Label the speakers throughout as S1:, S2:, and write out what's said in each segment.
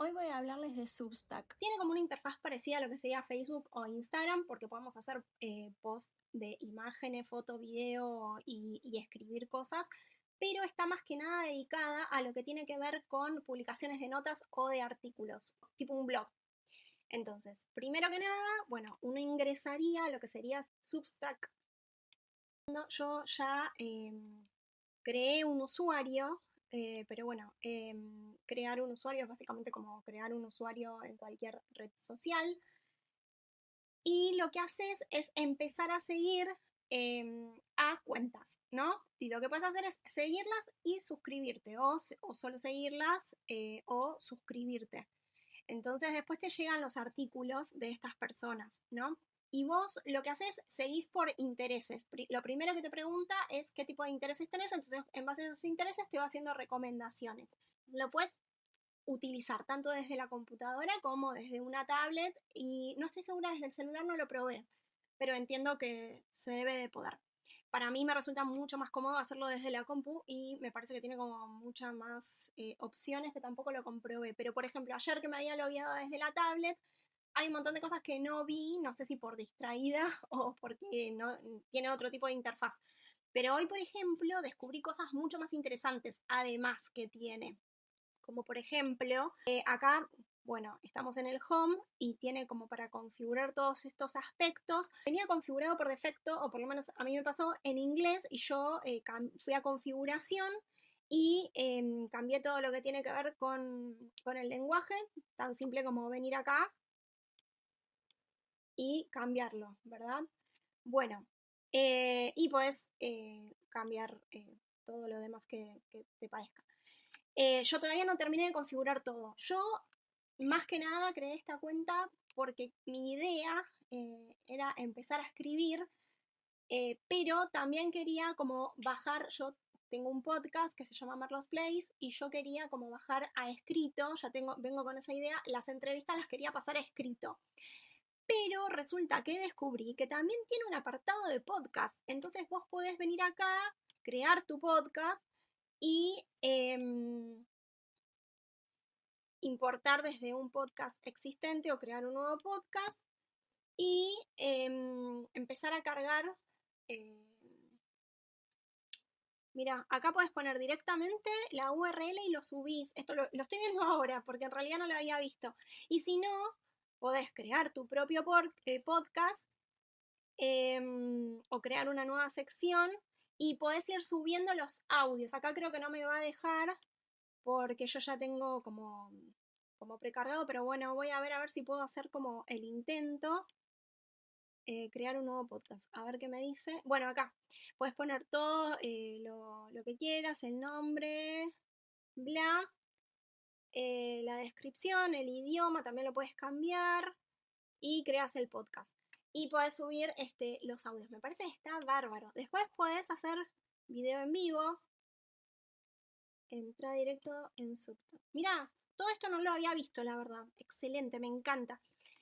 S1: Hoy voy a hablarles de Substack. Tiene como una interfaz parecida a lo que sería Facebook o Instagram, porque podemos hacer post de imágenes, foto, video y escribir cosas, pero está más que nada dedicada a lo que tiene que ver con publicaciones de notas o de artículos, tipo un blog. Entonces, primero que nada, bueno, uno ingresaría a lo que sería Substack. Yo ya creé un usuario, pero bueno, crear un usuario es básicamente como crear un usuario en cualquier red social. Y lo que haces es empezar a seguir a cuentas, ¿no? Y lo que puedes hacer es seguirlas y suscribirte, o solo seguirlas o suscribirte. Entonces después te llegan los artículos de estas personas, ¿no? Y vos lo que haces, seguís por intereses. Lo primero que te pregunta es qué tipo de intereses tenés, entonces en base a esos intereses te va haciendo recomendaciones. Lo puedes utilizar tanto desde la computadora como desde una tablet, y no estoy segura, desde el celular no lo probé, pero entiendo que se debe de poder. Para mí me resulta mucho más cómodo hacerlo desde la compu y me parece que tiene como muchas más opciones que tampoco lo comprobé. Pero por ejemplo, ayer que me había logueado desde la tablet, hay un montón de cosas que no vi, no sé si por distraída o porque no tiene otro tipo de interfaz. Pero hoy, por ejemplo, descubrí cosas mucho más interesantes, además que tiene. Como por ejemplo, acá, bueno, estamos en el home y tiene como para configurar todos estos aspectos. Venía configurado por defecto, o por lo menos a mí me pasó, en inglés, y yo fui a configuración y cambié todo lo que tiene que ver con el lenguaje, tan simple como venir acá y cambiarlo, ¿verdad? Bueno, y podés cambiar todo lo demás que te parezca. Yo todavía no terminé de configurar todo. Yo, más que nada, creé esta cuenta porque mi idea era empezar a escribir, pero también quería como bajar. Yo tengo un podcast que se llama Marlos Plays y yo quería como bajar a escrito. Vengo con esa idea. Las entrevistas las quería pasar a escrito. Pero resulta que descubrí que también tiene un apartado de podcast. Entonces vos podés venir acá, crear tu podcast y importar desde un podcast existente o crear un nuevo podcast y empezar a cargar. Mira, acá podés poner directamente la URL y lo subís. Esto lo estoy viendo ahora porque en realidad no lo había visto. Y si no, podés crear tu propio podcast o crear una nueva sección y podés ir subiendo los audios. Acá creo que no me va a dejar porque yo ya tengo como precargado, pero bueno, voy a ver si puedo hacer como el intento, crear un nuevo podcast, a ver qué me dice. Bueno, acá puedes poner todo lo que quieras, el nombre, bla, la descripción, el idioma, también lo puedes cambiar y creas el podcast. Y podés subir los audios, me parece que está bárbaro. Después podés hacer video en vivo, entra directo en Substack. Mirá, todo esto no lo había visto, la verdad. Excelente, me encanta.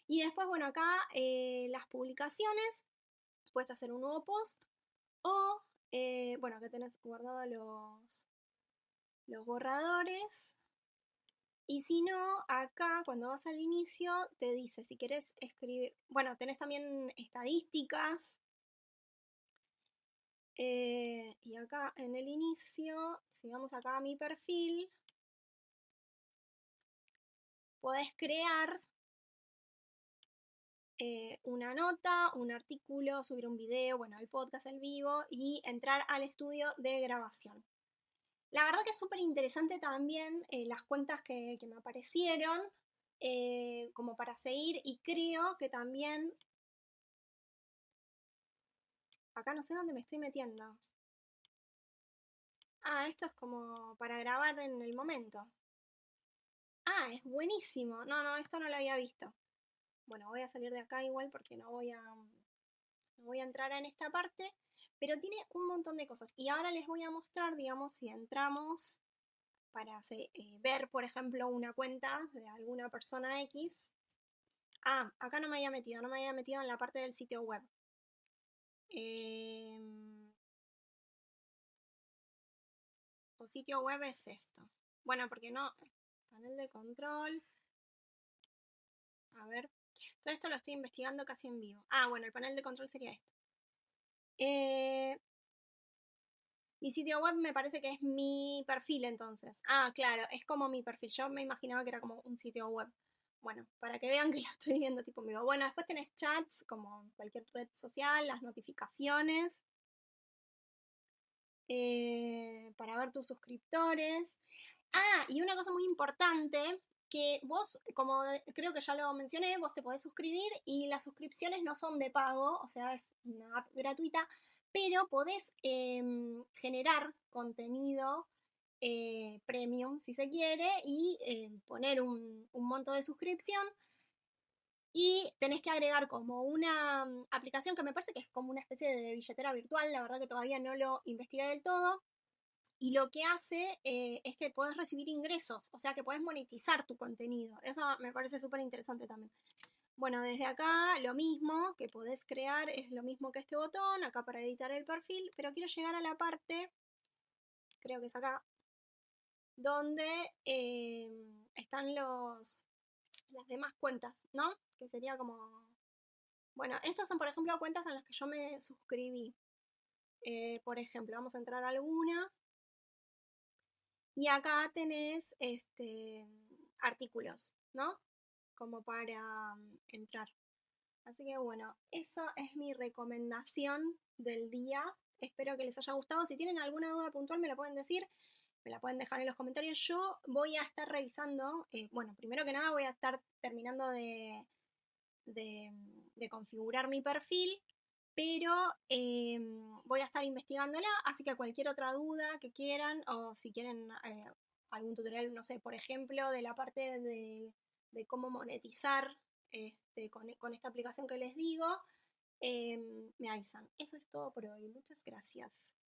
S1: Y después, bueno, acá las publicaciones, puedes hacer un nuevo post o, bueno, acá tenés guardados los borradores. Y si no, acá cuando vas al inicio te dice si querés escribir, bueno, tenés también estadísticas. Y acá en el inicio, si vamos acá a mi perfil, podés crear una nota, un artículo, subir un video, bueno, el podcast en vivo y entrar al estudio de grabación. La verdad que es súper interesante también las cuentas que me aparecieron como para seguir, y creo que también, acá no sé dónde me estoy metiendo. Ah, esto es como para grabar en el momento. Ah, es buenísimo. No, esto no lo había visto. Bueno, voy a salir de acá igual porque no voy a entrar en esta parte, pero tiene un montón de cosas. Y ahora les voy a mostrar, digamos, si entramos para ver, por ejemplo, una cuenta de alguna persona X. Ah, acá no me había metido en la parte del sitio web. O sitio web es esto. Bueno, porque no, panel de control. A ver, todo esto lo estoy investigando casi en vivo. Bueno, el panel de control sería esto. Mi sitio web me parece que es mi perfil entonces. Claro, es como mi perfil. Yo me imaginaba que era como un sitio web. Bueno, para que vean que lo estoy viendo tipo en vivo. Bueno, después tenés chats como cualquier red social, las notificaciones, para ver tus suscriptores. Y una cosa muy importante, que vos, como creo que ya lo mencioné, vos te podés suscribir y las suscripciones no son de pago, o sea, es una app gratuita, pero podés generar contenido premium, si se quiere, y poner un monto de suscripción. Y tenés que agregar como una aplicación que me parece que es como una especie de billetera virtual, la verdad que todavía no lo investigué del todo, y lo que hace es que podés recibir ingresos, o sea que podés monetizar tu contenido. Eso me parece súper interesante también. Bueno, desde acá lo mismo que podés crear es lo mismo que este botón, acá para editar el perfil, pero quiero llegar a la parte, creo que es acá, donde están las demás cuentas, ¿no? Que sería como... Bueno, estas son por ejemplo cuentas en las que yo me suscribí. Por ejemplo, vamos a entrar a alguna. Y acá tenés artículos, ¿no? Como para entrar. Así que bueno, esa es mi recomendación del día. Espero que les haya gustado. Si tienen alguna duda puntual me la pueden decir, me la pueden dejar en los comentarios. Yo voy a estar revisando, bueno, primero que nada voy a estar terminando de configurar mi perfil, pero voy a estar investigándola, así que cualquier otra duda que quieran, o si quieren algún tutorial, no sé, por ejemplo, de la parte de cómo monetizar con esta aplicación que les digo, me avisan. Eso es todo por hoy. Muchas gracias.